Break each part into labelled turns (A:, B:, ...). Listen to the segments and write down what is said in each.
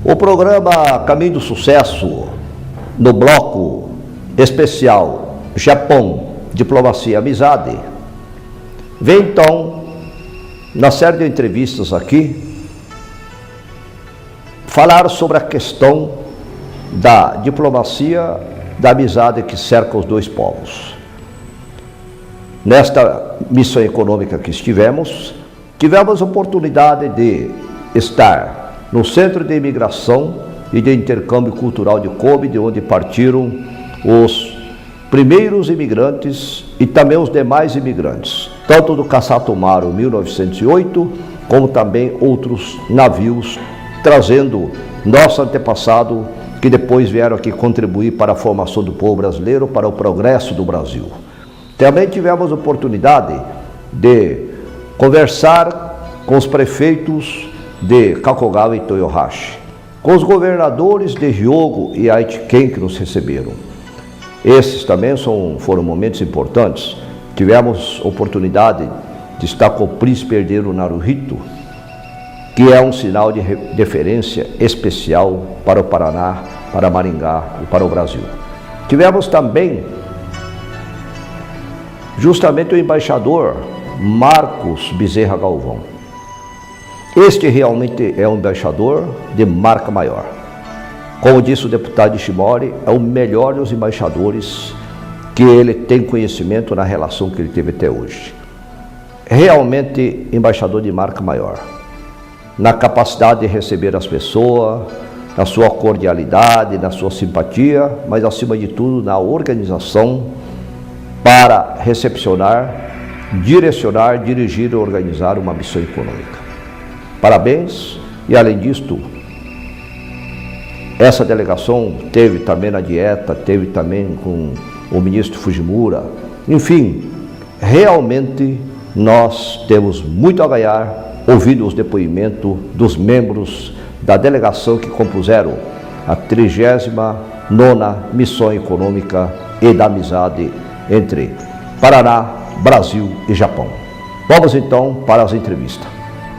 A: O programa Caminho do Sucesso, no bloco especial Japão, Diplomacia e Amizade, vem então, na série de entrevistas aqui, falar sobre a questão da diplomacia, da amizade que cerca os dois povos. Nesta missão econômica que tivemos a oportunidade de estar no Centro de Imigração e de Intercâmbio Cultural de Kobe, de onde partiram os primeiros imigrantes e também os demais imigrantes, tanto do Kasatomaru 1908, como também outros navios, trazendo nosso antepassado, que depois vieram aqui contribuir para a formação do povo brasileiro, para o progresso do Brasil. Também tivemos a oportunidade de conversar com os prefeitos de Kakogawa e Toyohashi, com os governadores de Hyogo e Aichiken que nos receberam. Esses também foram momentos importantes. Tivemos oportunidade de estar com o príncipe herdeiro Naruhito, que é um sinal de referência especial para o Paraná, para Maringá e para o Brasil. Tivemos também justamente o embaixador Marcos Bezerra Galvão. Este realmente é um embaixador de marca maior. Como disse o deputado Ishimori, é o melhor dos embaixadores que ele tem conhecimento na relação que ele teve até hoje. Realmente embaixador de marca maior, na capacidade de receber as pessoas, na sua cordialidade, na sua simpatia, mas acima de tudo na organização para recepcionar, direcionar, dirigir e organizar uma missão econômica. Parabéns, e além disto, essa delegação teve também na dieta, teve também com o ministro Fujimura. Enfim, realmente nós temos muito a ganhar ouvindo os depoimentos dos membros da delegação que compuseram a 39ª Missão Econômica e da Amizade entre Paraná, Brasil e Japão. Vamos então para as entrevistas.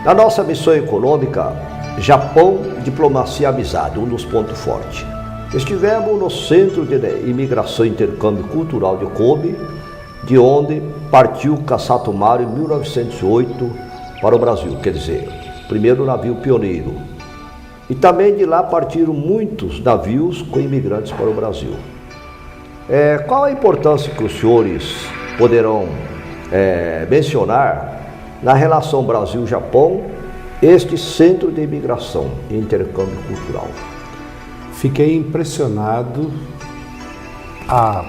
A: Na nossa missão econômica, Japão, Diplomacia e Amizade, um dos pontos fortes. Estivemos no Centro de Imigração e Intercâmbio Cultural de Kobe, de onde partiu Kasatomaru em 1908 para o Brasil, quer dizer, primeiro navio pioneiro. E também de lá partiram muitos navios com imigrantes para o Brasil. Qual a importância que os senhores poderão mencionar na relação Brasil-Japão, este Centro de Imigração e Intercâmbio Cultural?
B: Fiquei impressionado a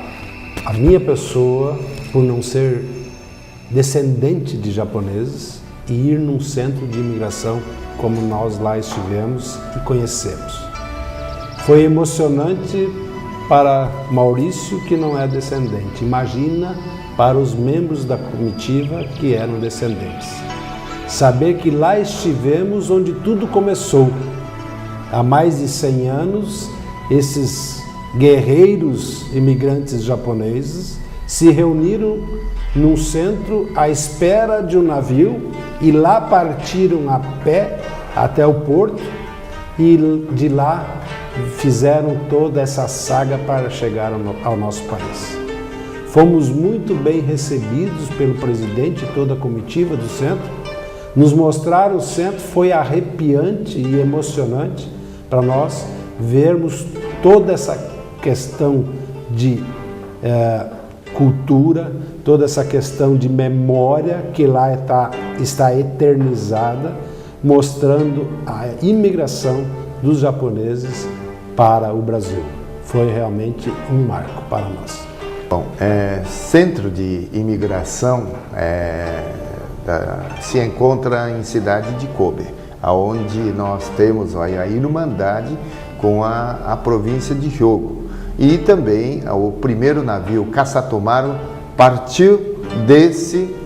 B: minha pessoa por não ser descendente de japoneses e ir num centro de imigração como nós lá estivemos e conhecemos. Foi emocionante para Maurício, que não é descendente. Imagina para os membros da comitiva que eram descendentes. Saber que lá estivemos onde tudo começou. Há mais de 100 anos, esses guerreiros imigrantes japoneses se reuniram num centro à espera de um navio e lá partiram a pé até o porto e de lá fizeram toda essa saga para chegar ao nosso país. Fomos muito bem recebidos pelo presidente e toda a comitiva do centro. Nos mostraram o centro, foi arrepiante e emocionante para nós vermos toda essa questão de cultura, toda essa questão de memória que lá está eternizada, mostrando a imigração dos japoneses para o Brasil. Foi realmente um marco para nós.
C: Bom, Centro de Imigração se encontra em cidade de Kobe, onde nós temos a irmandade com a província de Hyogo. E também o primeiro navio Kasatomaru partiu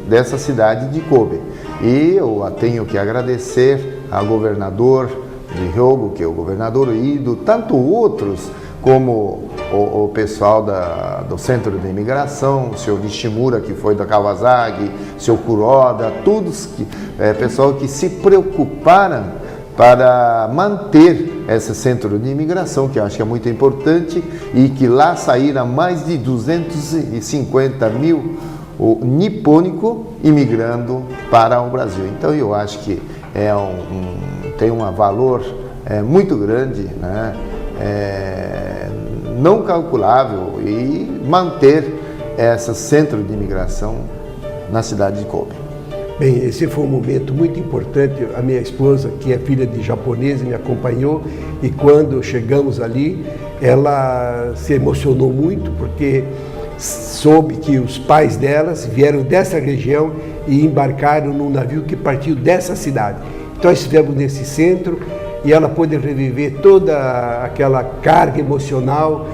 C: dessa cidade de Kobe. E eu tenho que agradecer ao governador de Hyogo, que é o governador Ido, tanto outros como o pessoal do Centro de Imigração, o senhor Nishimura, que foi da Kawasaki, o senhor Kuroda, todos pessoal que se preocuparam para manter esse centro de imigração, que eu acho que é muito importante, e que lá saíram mais de 250 mil nipônicos imigrando para o Brasil. Então eu acho que tem um valor muito grande, né? Não calculável, e manter esse centro de imigração na cidade de Kobe.
D: Bem, esse foi um momento muito importante. A minha esposa, que é filha de japonês, me acompanhou, e quando chegamos ali, ela se emocionou muito, porque soube que os pais delas vieram dessa região e embarcaram num navio que partiu dessa cidade. Então nós estivemos nesse centro e ela pôde reviver toda aquela carga emocional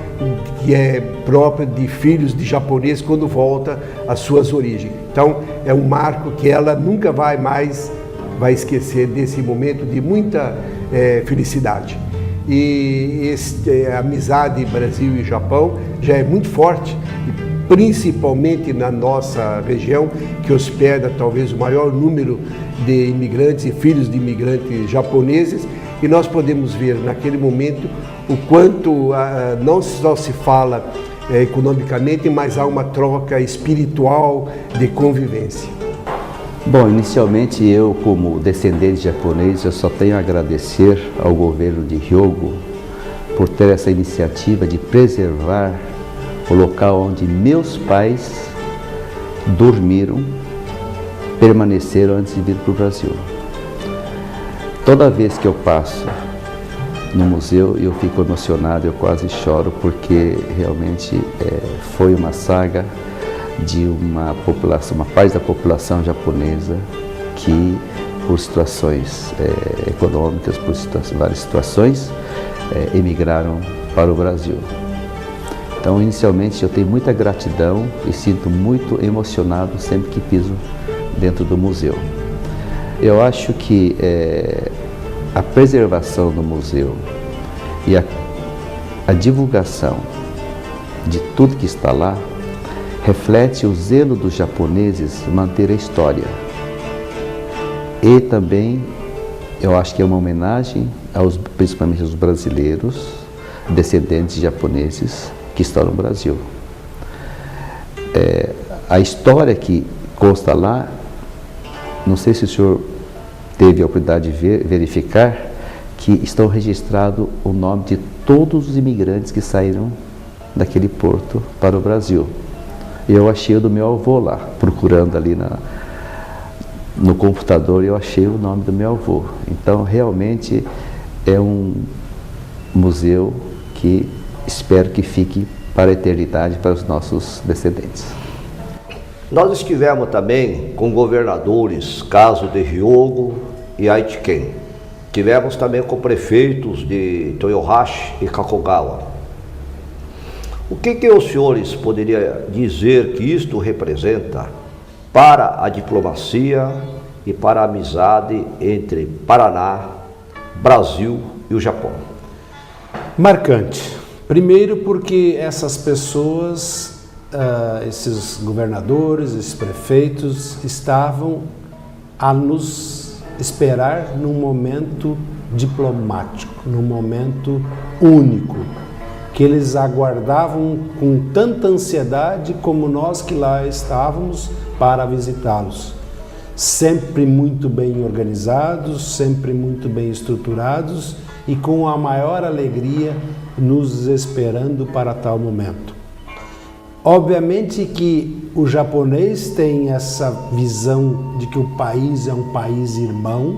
D: que é própria de filhos de japoneses quando volta às suas origens. Então é um marco que ela nunca vai esquecer desse momento de muita felicidade. E a amizade Brasil e Japão já é muito forte, principalmente na nossa região, que hospeda talvez o maior número de imigrantes e filhos de imigrantes japoneses, e nós podemos ver naquele momento o quanto não só se fala economicamente, mas há uma troca espiritual de convivência.
E: Bom, inicialmente eu, como descendente japonês, eu só tenho a agradecer ao governo de Hyogo por ter essa iniciativa de preservar o local onde meus pais dormiram, permaneceram antes de vir para o Brasil. Toda vez que eu passo no museu, eu fico emocionado, eu quase choro, porque realmente foi uma saga de uma população, uma parte da população japonesa que, por situações econômicas, por várias situações, emigraram para o Brasil. Então, inicialmente, eu tenho muita gratidão e sinto muito emocionado sempre que piso dentro do museu. Eu acho que a preservação do museu e a divulgação de tudo que está lá reflete o zelo dos japoneses manter a história. E também, eu acho que é uma homenagem principalmente aos brasileiros, descendentes de japoneses que estão no Brasil. A história que consta lá, não sei se o senhor teve a oportunidade de verificar, que estão registrados o nome de todos os imigrantes que saíram daquele porto para o Brasil. Eu achei o do meu avô lá, procurando ali no computador, eu achei o nome do meu avô. Então, realmente, é um museu que espero que fique para a eternidade para os nossos descendentes.
A: Nós estivemos também com governadores, caso de Hyogo e Aichiken. Tivemos também com prefeitos de Toyohashi e Kakogawa. O que os senhores poderiam dizer que isto representa para a diplomacia e para a amizade entre Paraná, Brasil e o Japão?
B: Marcante. Primeiro porque essas pessoas, esses governadores, esses prefeitos, estavam a nos esperar num momento diplomático, num momento único, que eles aguardavam com tanta ansiedade como nós que lá estávamos para visitá-los. Sempre muito bem organizados, sempre muito bem estruturados e com a maior alegria nos esperando para tal momento. Obviamente que o japonês tem essa visão de que o país é um país irmão.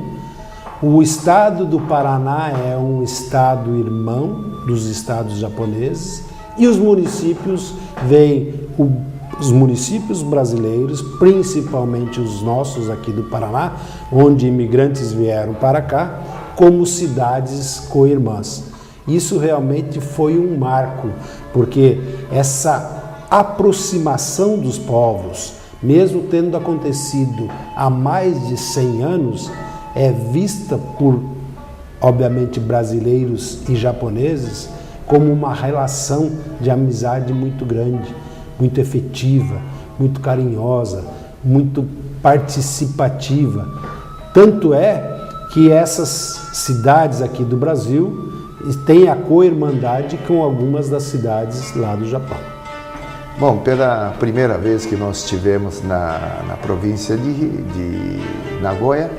B: O estado do Paraná é um estado irmão dos estados japoneses e os municípios veem os municípios brasileiros, principalmente os nossos aqui do Paraná, onde imigrantes vieram para cá, como cidades co-irmãs. Isso realmente foi um marco, porque essa aproximação dos povos, mesmo tendo acontecido há mais de 100 anos, é vista por, obviamente, brasileiros e japoneses como uma relação de amizade muito grande, muito efetiva, muito carinhosa, muito participativa. Tanto é que essas cidades aqui do Brasil têm a co-irmandade com algumas das cidades lá do Japão.
C: Bom, pela primeira vez que nós estivemos na província de Nagoya,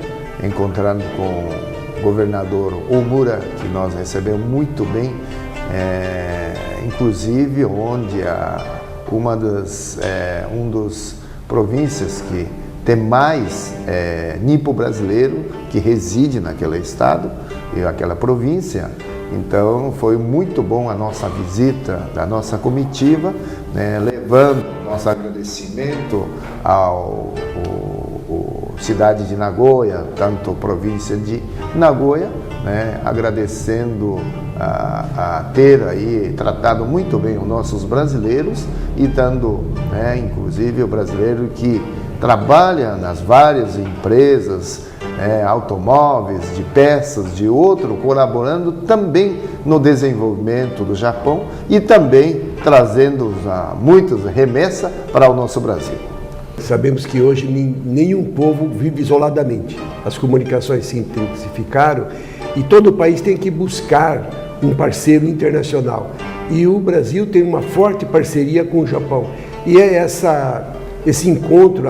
C: encontrando com o governador Omura, que nós recebemos muito bem, inclusive onde um dos províncias que tem mais nipo brasileiro que reside naquele estado e aquela província. Então foi muito bom a nossa visita da nossa comitiva, né, levando nosso agradecimento ao cidade de Nagoya, tanto a província de Nagoya, né, agradecendo a ter aí tratado muito bem os nossos brasileiros e dando, né, inclusive o brasileiro que trabalha nas várias empresas, automóveis, de peças, de outro, colaborando também no desenvolvimento do Japão e também trazendo muitas remessas para o nosso Brasil.
D: Sabemos que hoje nenhum povo vive isoladamente. As comunicações se intensificaram e todo o país tem que buscar um parceiro internacional. E o Brasil tem uma forte parceria com o Japão. E é esse encontro,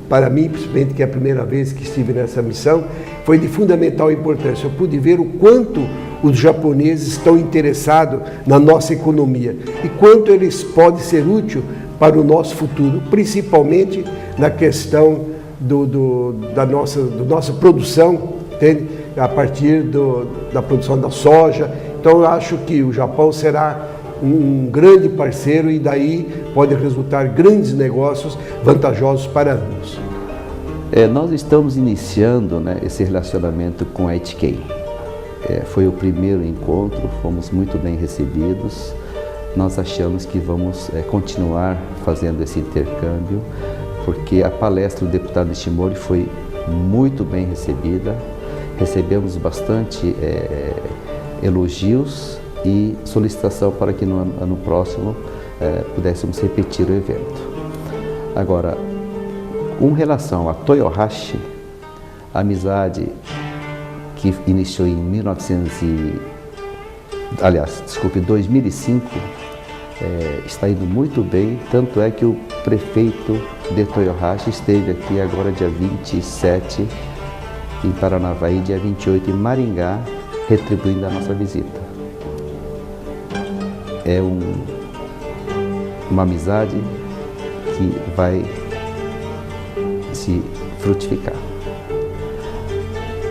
D: para mim, principalmente que é a primeira vez que estive nessa missão, foi de fundamental importância. Eu pude ver o quanto os japoneses estão interessados na nossa economia e quanto eles podem ser úteis para o nosso futuro, principalmente na questão da nossa produção, entende? A partir da produção da soja. Então eu acho que o Japão será um grande parceiro e daí pode resultar grandes negócios vantajosos para ambos.
E: Nós estamos iniciando, né, esse relacionamento com a ITK. Foi o primeiro encontro, fomos muito bem recebidos. Nós achamos que vamos continuar fazendo esse intercâmbio, porque a palestra do deputado Nishimori foi muito bem recebida. Recebemos bastante elogios e solicitação para que no ano próximo pudéssemos repetir o evento. Agora, com relação a Toyohashi, a amizade que iniciou em 2005, está indo muito bem, tanto é que o prefeito de Toyohashi esteve aqui agora dia 27 em Paranavaí, dia 28 em Maringá, retribuindo a nossa visita. É uma amizade que vai se frutificar.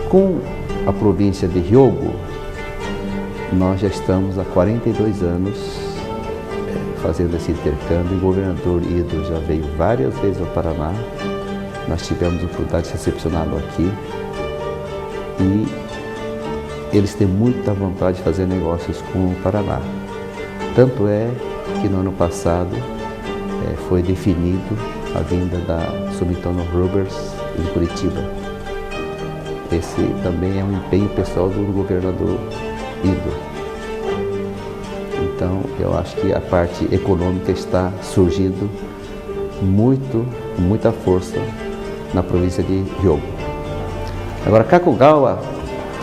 E: Com a província de Hyogo, nós já estamos há 42 anos fazendo esse intercâmbio. O governador Ido já veio várias vezes ao Paraná. Nós tivemos a oportunidade de recepcioná-lo aqui e eles têm muita vontade de fazer negócios com o Paraná. Tanto é que no ano passado foi definido a vinda da Sumitomo Rubbers em Curitiba. Esse também é um empenho pessoal do governador Ido. Então, eu acho que a parte econômica está surgindo com muita força na província de Hyogo. Agora, Kakugawa,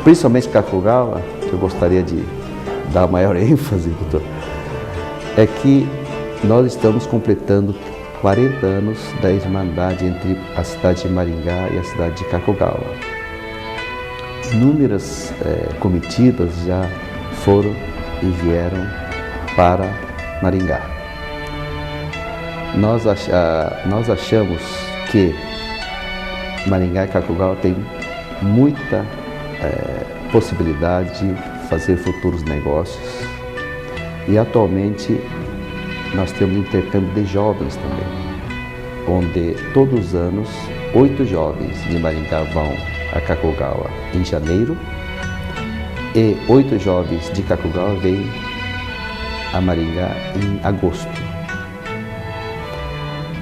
E: principalmente Kakugawa, que eu gostaria de dar maior ênfase, doutor, é que nós estamos completando 40 anos da irmandade entre a cidade de Maringá e a cidade de Kakugawa. Inúmeras comitivas já foram e vieram para Maringá. Nós achamos que Maringá e Kakugawa têm muita possibilidade de fazer futuros negócios e atualmente nós temos intercâmbio de jovens também, onde todos os anos 8 jovens de Maringá vão a Kakugawa em janeiro e 8 jovens de Kakugawa vêm a Maringá em agosto.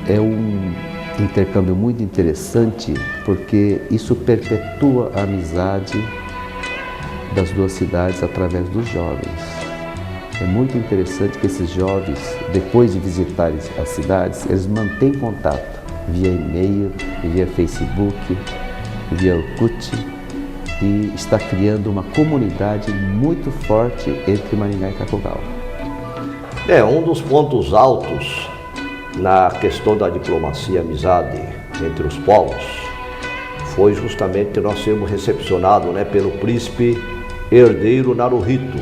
E: É um intercâmbio muito interessante porque isso perpetua a amizade das duas cidades através dos jovens. É muito interessante que esses jovens, depois de visitarem as cidades, eles mantêm contato via e-mail, via Facebook, via Orkut, e está criando uma comunidade muito forte entre Maringá e Kakogawa.
A: Um dos pontos altos na questão da diplomacia e amizade entre os povos foi justamente nós sermos recepcionados, pelo príncipe herdeiro Naruhito.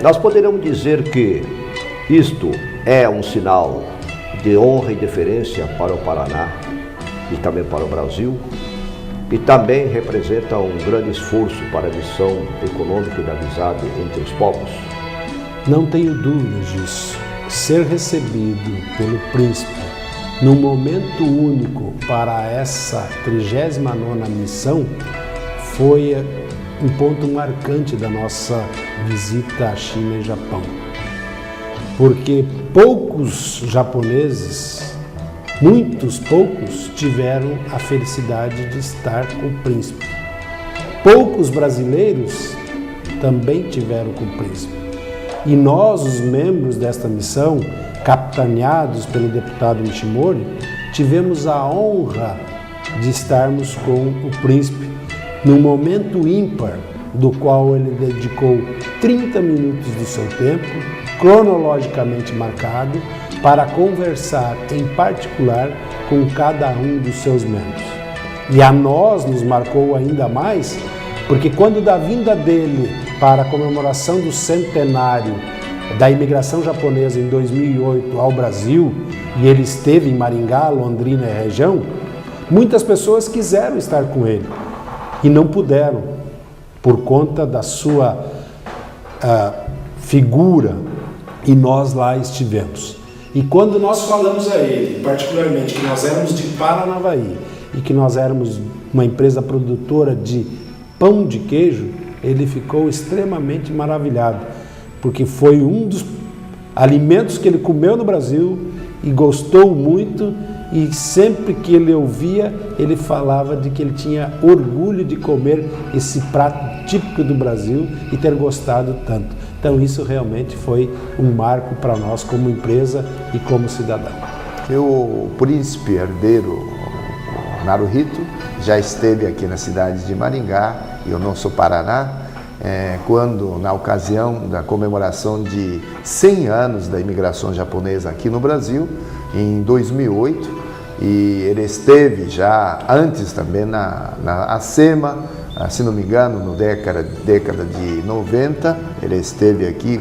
A: Nós poderíamos dizer que isto é um sinal de honra e deferência para o Paraná e também para o Brasil, e também representa um grande esforço para a missão econômica e da amizade entre os povos.
B: Não tenho dúvidas disso. Ser recebido pelo príncipe num momento único para essa 39ª missão foi um ponto marcante da nossa visita à China e Japão. Porque poucos japoneses, muitos poucos, tiveram a felicidade de estar com o príncipe. Poucos brasileiros também tiveram com o príncipe. E nós, os membros desta missão, capitaneados pelo deputado Nishimori, tivemos a honra de estarmos com o príncipe num momento ímpar, do qual ele dedicou 30 minutos do seu tempo, cronologicamente marcado, para conversar em particular com cada um dos seus membros. E a nós nos marcou ainda mais, porque quando da vinda dele para a comemoração do centenário da imigração japonesa em 2008 ao Brasil, e ele esteve em Maringá, Londrina e região, muitas pessoas quiseram estar com ele e não puderam, por conta da sua figura, e nós lá estivemos. E quando nós falamos a ele, particularmente, que nós éramos de Paranavaí e que nós éramos uma empresa produtora de pão de queijo, ele ficou extremamente maravilhado, porque foi um dos alimentos que ele comeu no Brasil e gostou muito, e sempre que ele ouvia, ele falava de que ele tinha orgulho de comer esse prato típico do Brasil e ter gostado tanto. Então isso realmente foi um marco para nós como empresa e como cidadão.
C: O príncipe herdeiro Naruhito já esteve aqui na cidade de Maringá e o nosso Paraná, quando na ocasião da comemoração de 100 anos da imigração japonesa aqui no Brasil, em 2008, e ele esteve já antes também na ACEMA, se não me engano, na década de 90, ele esteve aqui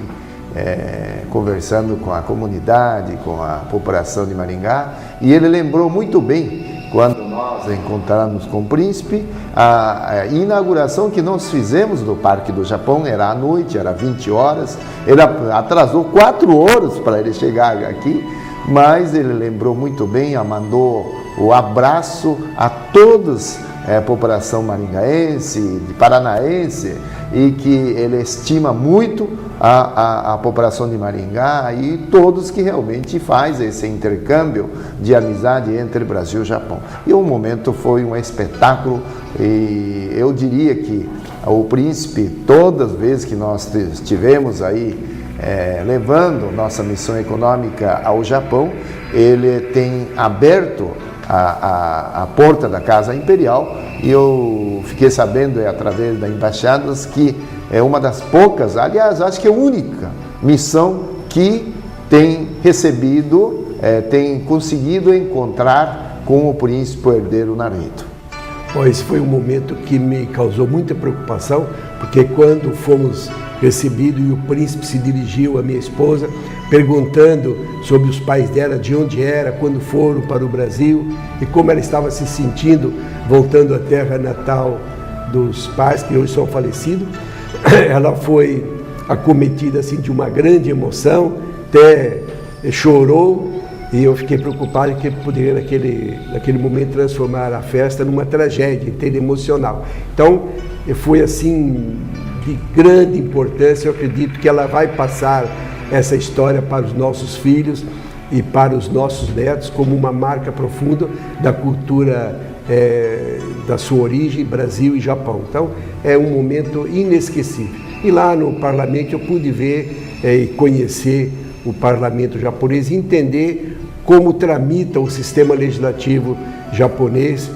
C: conversando com a comunidade, com a população de Maringá, e ele lembrou muito bem, quando nós encontramos com o príncipe, a inauguração que nós fizemos do Parque do Japão, era à noite, era 20 horas, ele atrasou 4 horas para ele chegar aqui, mas ele lembrou muito bem, mandou o abraço a todos, a população maringaense, de paranaense, e que ele estima muito a população de Maringá e todos que realmente fazem esse intercâmbio de amizade entre Brasil e Japão. E o momento foi um espetáculo, e eu diria que o príncipe, todas as vezes que nós estivemos aí levando nossa missão econômica ao Japão, ele tem aberto a porta da Casa Imperial, e eu fiquei sabendo através das embaixadas que é uma das poucas, aliás, acho que é a única missão que tem recebido, tem conseguido encontrar com o príncipe herdeiro Naruhito.
D: Esse foi um momento que me causou muita preocupação, porque quando fomos recebidos e o príncipe se dirigiu à minha esposa, perguntando sobre os pais dela, de onde era, quando foram para o Brasil e como ela estava se sentindo voltando à terra natal dos pais, que hoje são falecidos, ela foi acometida assim, de uma grande emoção, até chorou, e eu fiquei preocupado que poderia naquele momento transformar a festa numa tragédia inteira emocional. Então foi assim de grande importância. Eu acredito que ela vai passar essa história para os nossos filhos e para os nossos netos como uma marca profunda da cultura da sua origem, Brasil e Japão. Então é um momento inesquecível. E lá no parlamento eu pude ver e conhecer o parlamento japonês e entender como tramita o sistema legislativo japonês,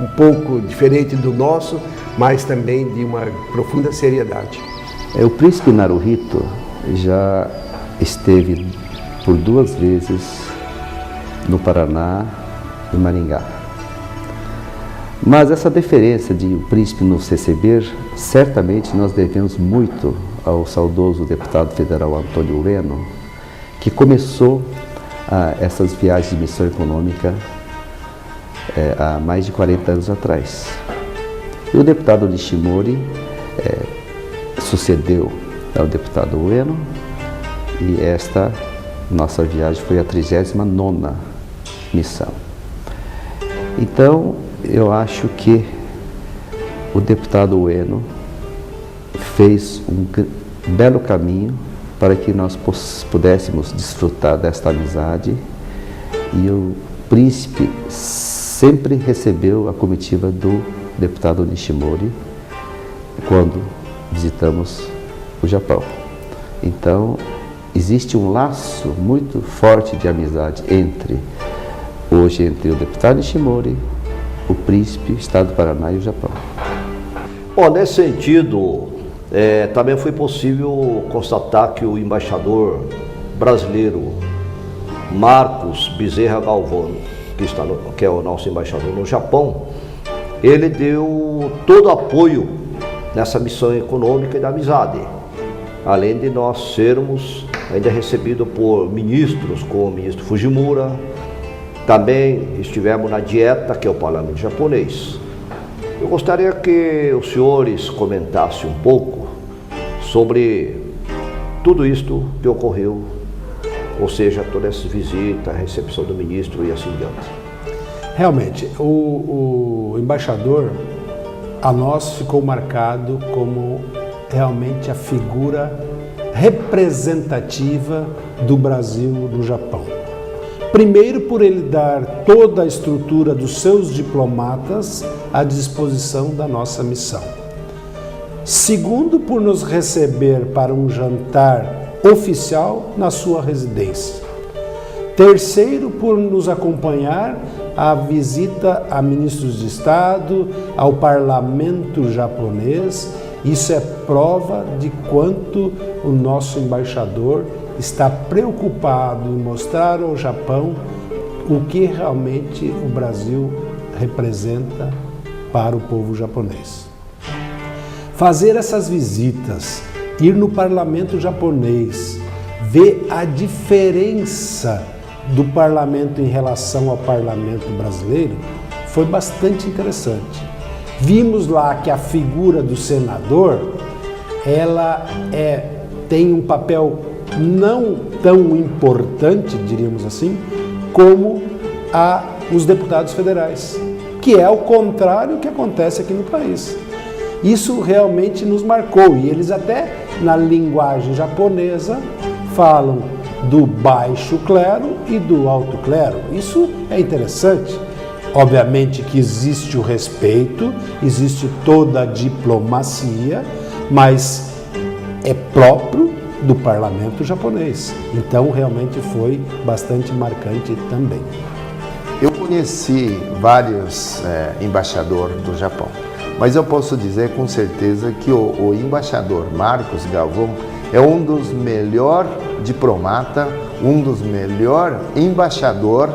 D: um pouco diferente do nosso, mas também de uma profunda seriedade.
E: O príncipe Naruhito já esteve por 2 vezes no Paraná e Maringá. Mas essa deferência de o príncipe nos receber, certamente nós devemos muito ao saudoso deputado federal Antônio Ueno, que começou essas viagens de missão econômica há mais de 40 anos atrás. E o deputado Nishimori sucedeu ao deputado Ueno, e esta nossa viagem foi a 39ª missão. Então, eu acho que o deputado Ueno fez um belo caminho para que nós pudéssemos desfrutar desta amizade, e o príncipe sempre recebeu a comitiva do deputado Nishimori quando visitamos o Japão. Então, existe um laço muito forte de amizade hoje entre o deputado Nishimori, o príncipe, o estado do Paraná e o Japão.
A: Bom, nesse sentido, também foi possível constatar que o embaixador brasileiro Marcos Bezerra Galvão, que é o nosso embaixador no Japão, ele deu todo o apoio nessa missão econômica e da amizade, além de nós sermos ainda recebidos por ministros, como o ministro Fujimura. Também estivemos na Dieta, que é o parlamento japonês. Eu gostaria que os senhores comentassem um pouco sobre tudo isto que ocorreu, ou seja, toda essa visita, a recepção do ministro e assim diante.
B: Realmente, o embaixador, a nós ficou marcado como realmente a figura representativa do Brasil no Japão. Primeiro, por ele dar toda a estrutura dos seus diplomatas à disposição da nossa missão. Segundo, por nos receber para um jantar oficial na sua residência. Terceiro, por nos acompanhar à visita a ministros de Estado, ao parlamento japonês. Isso é prova de quanto o nosso embaixador está preocupado em mostrar ao Japão o que realmente o Brasil representa para o povo japonês. Fazer essas visitas, ir no parlamento japonês, ver a diferença do parlamento em relação ao parlamento brasileiro, foi bastante interessante. Vimos lá que a figura do senador, ela tem um papel não tão importante, diríamos assim, como os deputados federais, que é o contrário que acontece aqui no país. Isso realmente nos marcou, e eles até na linguagem japonesa falam do baixo clero e do alto clero. Isso é interessante. Obviamente que existe o respeito, existe toda a diplomacia, mas é próprio do parlamento japonês. Então, realmente foi bastante marcante também.
C: Eu conheci vários embaixadores do Japão, mas eu posso dizer com certeza que o embaixador Marcos Galvão é um dos melhores diplomatas, um dos melhores embaixadores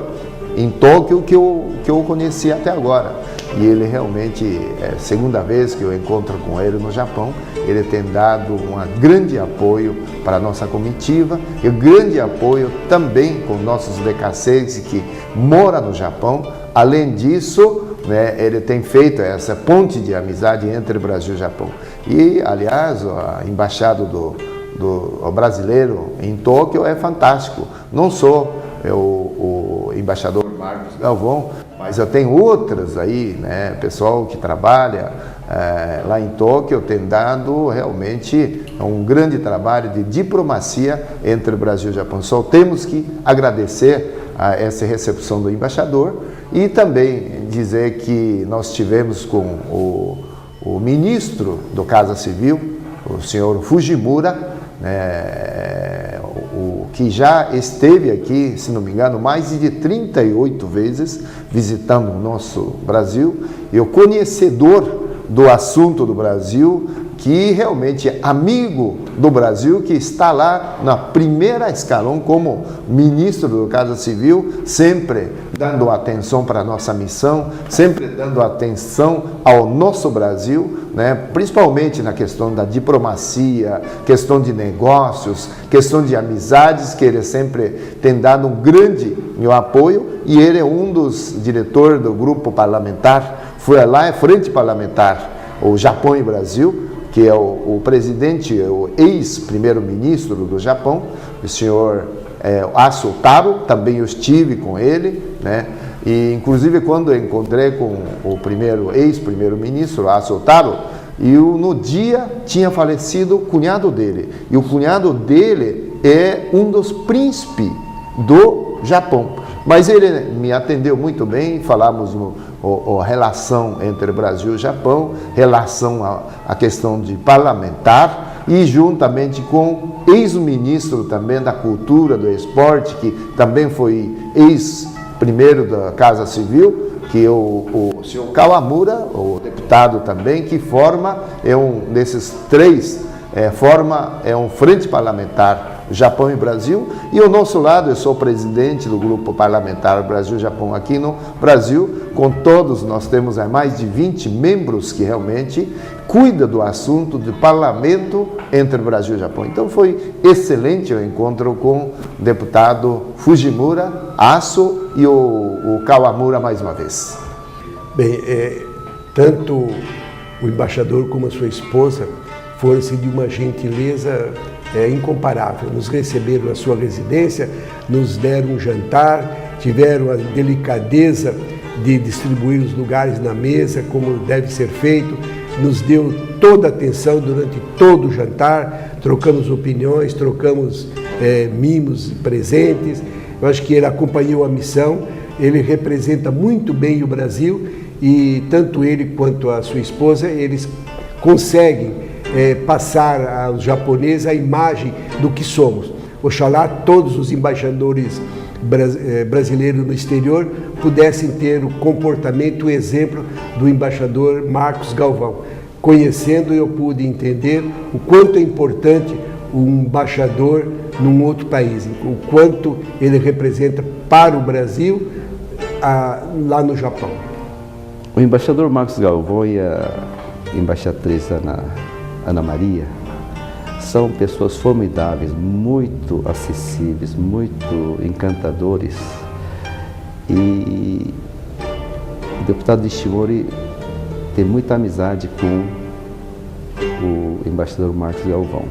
C: em Tóquio que eu conheci até agora. E ele realmente, segunda vez que eu encontro com ele no Japão, ele tem dado um grande apoio para a nossa comitiva e grande apoio também com nossos decassegues que moram no Japão. Além disso, ele tem feito essa ponte de amizade entre Brasil e Japão. E, aliás, a embaixada do brasileiro em Tóquio é fantástico. Não só o embaixador Marcos Galvão, mas eu tenho outras aí, pessoal que trabalha lá em Tóquio tem dado realmente um grande trabalho de diplomacia entre o Brasil e o Japão. Só temos que agradecer a essa recepção do embaixador e também dizer que nós tivemos com o ministro do Casa Civil, o senhor Fujimura, o que já esteve aqui, se não me engano, mais de 38 vezes visitando o nosso Brasil, e o conhecedor do assunto do Brasil, que realmente é amigo do Brasil, que está lá na primeira escalão como ministro da Casa Civil, sempre dando atenção para a nossa missão, sempre dando atenção ao nosso Brasil, né? Principalmente na questão da diplomacia, questão de negócios, questão de amizades, que ele sempre tem dado um grande apoio, e ele é um dos diretores do grupo parlamentar, foi lá em frente parlamentar, o Japão e Brasil, que é o presidente, o ex-primeiro-ministro do Japão, o senhor Aso Taro, também eu estive com ele, né? E inclusive quando eu encontrei com o ex-primeiro-ministro Aso Taro, no dia tinha falecido o cunhado dele, e o cunhado dele é um dos príncipes do Japão. Mas ele me atendeu muito bem, falamos a relação entre Brasil e Japão, relação à questão de parlamentar, e juntamente com ex-ministro também da Cultura, do Esporte, que também foi ex-primeiro da Casa Civil, que é o senhor Kawamura, o deputado também, que é um desses três, é um frente parlamentar Japão e Brasil, e ao nosso lado eu sou presidente do grupo parlamentar Brasil-Japão aqui no Brasil, com todos nós temos mais de 20 membros que realmente cuidam do assunto do parlamento entre Brasil e Japão. Então foi excelente o encontro com o deputado Fujimura, Aso e o Kawamura mais uma vez.
D: Bem, tanto o embaixador como a sua esposa foram-se de uma gentileza incomparável. Nos receberam na sua residência, nos deram um jantar, tiveram a delicadeza de distribuir os lugares na mesa como deve ser feito, nos deu toda a atenção durante todo o jantar, trocamos opiniões, trocamos mimos, presentes. Eu acho que ele acompanhou a missão, ele representa muito bem o Brasil, e tanto ele quanto a sua esposa, eles conseguem passar aos japoneses a imagem do que somos. Oxalá todos os embaixadores brasileiros no exterior pudessem ter o comportamento, o exemplo do embaixador Marcos Galvão. Conhecendo, eu pude entender o quanto é importante um embaixador num outro país, o quanto ele representa para o Brasil lá no Japão.
E: O embaixador Marcos Galvão e a embaixatriz Ana Maria são pessoas formidáveis, muito acessíveis, muito encantadores, e o deputado Nishimori tem muita amizade com o embaixador Marcos Galvão.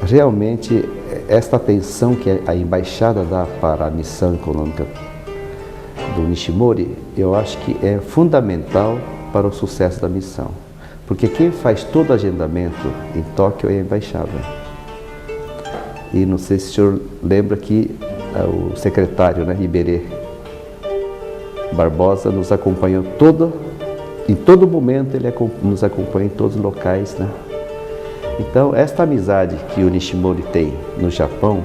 E: Realmente, esta atenção que a embaixada dá para a missão econômica do Nishimori, eu acho que é fundamental para o sucesso da missão. Porque quem faz todo o agendamento em Tóquio é a embaixada. E não sei se o senhor lembra que o secretário, Iberê Barbosa, nos acompanhou em todo momento, ele nos acompanha em todos os locais, né? Então, esta amizade que o Nishimori tem no Japão,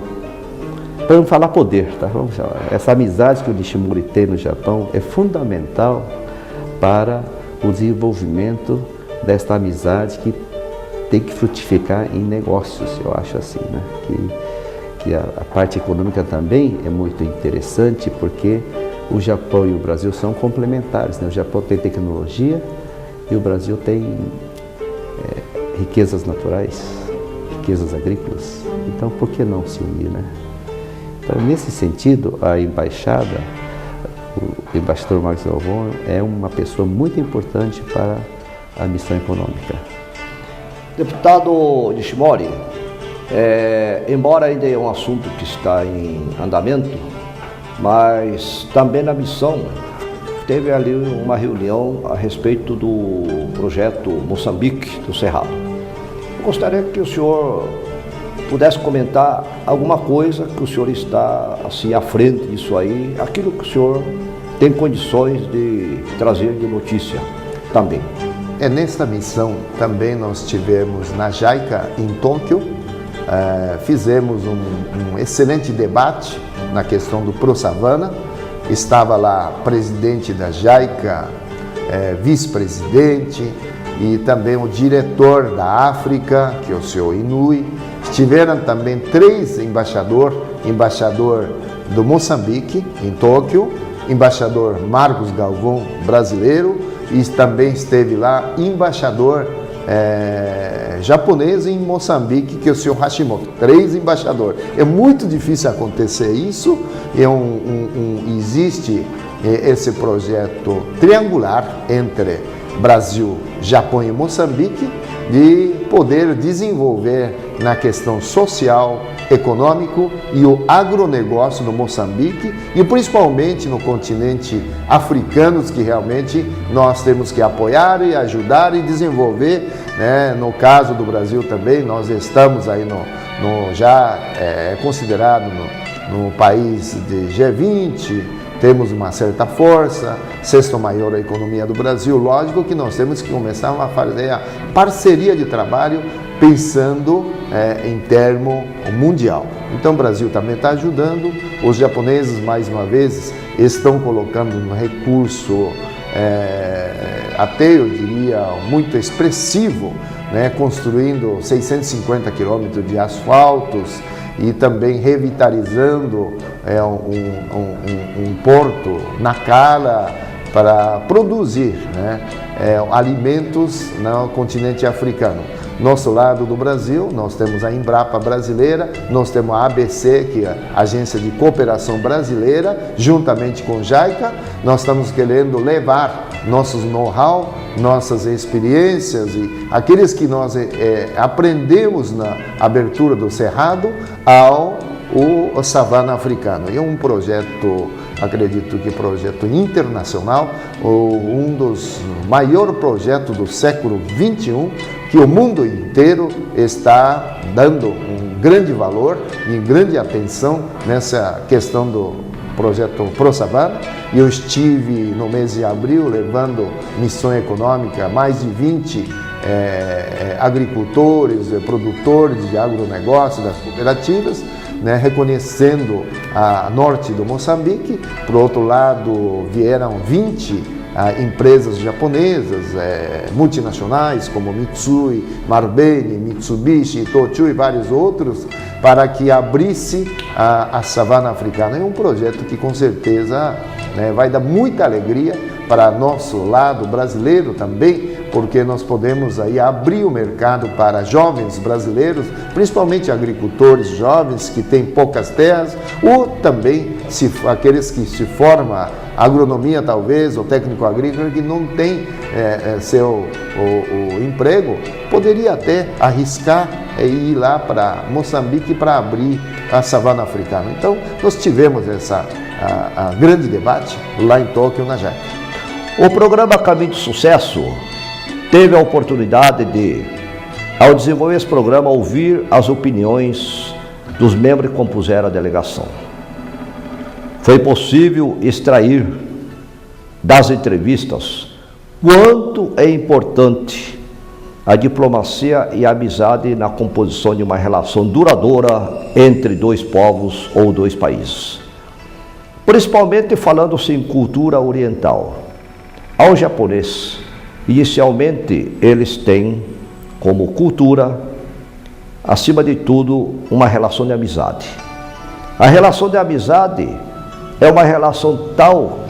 E: para não falar poder, tá? Vamos falar, essa amizade que o Nishimori tem no Japão é fundamental para o desenvolvimento desta amizade, que tem que frutificar em negócios, eu acho assim, né? Que a parte econômica também é muito interessante, porque o Japão e o Brasil são complementares, né? O Japão tem tecnologia e o Brasil tem riquezas naturais, riquezas agrícolas. Então, por que não se unir, né? Então, nesse sentido, a embaixada, o embaixador Marcos Galvão é uma pessoa muito importante para a missão econômica.
A: Deputado Nishimori, embora ainda é um assunto que está em andamento, mas também na missão teve ali uma reunião a respeito do projeto Moçambique do Cerrado. Eu gostaria que o senhor pudesse comentar alguma coisa que o senhor está assim à frente disso aí, aquilo que o senhor tem condições de trazer de notícia também.
C: Nesta missão também nós tivemos na JICA em Tóquio, fizemos um excelente debate na questão do ProSavana. Estava lá presidente da JICA, vice-presidente e também o diretor da África, que é o senhor Inui. Estiveram também 3 embaixador do Moçambique, em Tóquio, embaixador Marcos Galvão, brasileiro, e também esteve lá embaixador japonês em Moçambique, que é o senhor Hashimoto. 3 embaixadores. É muito difícil acontecer isso. Existe esse projeto triangular entre Brasil, Japão e Moçambique, de poder desenvolver na questão social, econômico e o agronegócio no Moçambique e principalmente no continente africano, que realmente nós temos que apoiar e ajudar e desenvolver, né? No caso do Brasil também, nós estamos aí já considerado no país de G20, temos uma certa força, 6ª maior economia do Brasil. Lógico que nós temos que começar a fazer a parceria de trabalho pensando em termo mundial. Então o Brasil também está ajudando, os japoneses mais uma vez estão colocando um recurso até eu diria muito expressivo, né, construindo 650 quilômetros de asfaltos e também revitalizando um porto na Cala para produzir, né, alimentos no continente africano. Nosso lado do Brasil, nós temos a Embrapa brasileira, nós temos a ABC, que é a Agência de Cooperação Brasileira, juntamente com JICA. Nós estamos querendo levar nossos know-how, nossas experiências e aqueles que nós aprendemos na abertura do Cerrado ao Savana Africano. É um projeto, acredito que projeto internacional, um dos maiores projetos do século XXI, que o mundo inteiro está dando um grande valor e grande atenção nessa questão do projeto ProSavana. E eu estive no mês de abril levando missão econômica a mais de 20 agricultores, produtores de agronegócio das cooperativas, né, reconhecendo a norte do Moçambique. Por outro lado, vieram 20 empresas japonesas, multinacionais como Mitsui, Marubeni, Mitsubishi, Itochu e vários outros, para que abrisse a savana africana. É um projeto que com certeza, né, vai dar muita alegria para nosso lado brasileiro também, porque nós podemos aí abrir o mercado para jovens brasileiros, principalmente agricultores jovens que têm poucas terras, ou também aqueles que se formam agronomia talvez, ou técnico agrícola que não tem seu emprego, poderia até arriscar e ir lá para Moçambique para abrir a savana africana. Então nós tivemos a grande debate lá em Tóquio, na JICA.
A: O programa Caminho de Sucesso teve a oportunidade de, ao desenvolver esse programa, ouvir as opiniões dos membros que compuseram a delegação. Foi possível extrair das entrevistas quanto é importante a diplomacia e a amizade na composição de uma relação duradoura entre dois povos ou dois países. Principalmente falando-se em cultura oriental. Ao japonês, inicialmente, eles têm como cultura, acima de tudo, uma relação de amizade. A relação de amizade é uma relação tal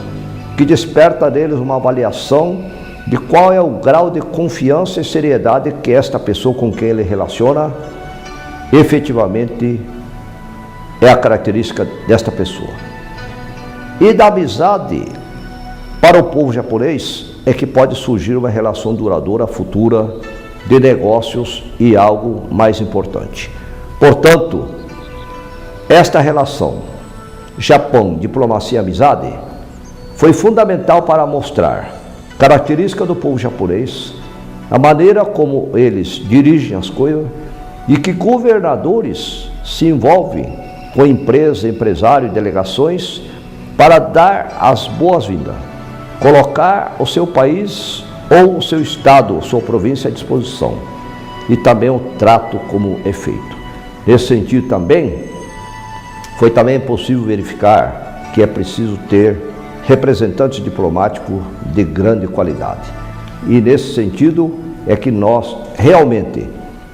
A: que desperta neles uma avaliação de qual é o grau de confiança e seriedade que esta pessoa com quem ele relaciona efetivamente é a característica desta pessoa. E da amizade, para o povo japonês, é que pode surgir uma relação duradoura futura de negócios e algo mais importante. Portanto, esta relação Japão, diplomacia e amizade foi fundamental para mostrar característica do povo japonês, a maneira como eles dirigem as coisas e que governadores se envolvem com empresas, empresários e delegações para dar as boas-vindas, colocar o seu país ou o seu estado, sua província à disposição e também o trato como é feito. Nesse sentido também, foi também possível verificar que é preciso ter representantes diplomáticos de grande qualidade. E nesse sentido é que nós realmente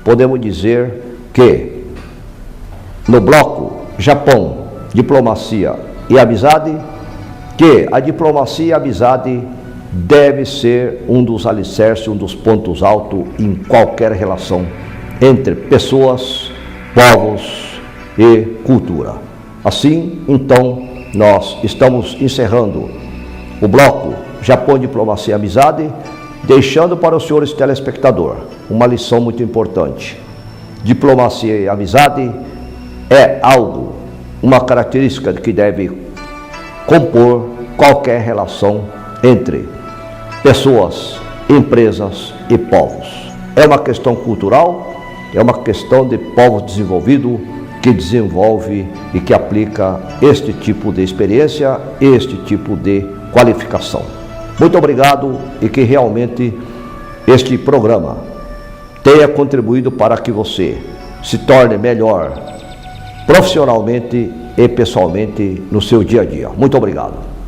A: podemos dizer que no bloco Japão, diplomacia e amizade, que a diplomacia e a amizade deve ser um dos alicerces, um dos pontos altos em qualquer relação entre pessoas, povos e cultura. Assim, então, nós estamos encerrando o bloco Japão, diplomacia e amizade, deixando para os senhores telespectadores uma lição muito importante. Diplomacia e amizade é algo, uma característica que deve compor qualquer relação entre pessoas, empresas e povos. É uma questão cultural, é uma questão de povos desenvolvidos que desenvolve e que aplica este tipo de experiência, este tipo de qualificação. Muito obrigado e que realmente este programa tenha contribuído para que você se torne melhor profissionalmente e pessoalmente no seu dia a dia. Muito obrigado.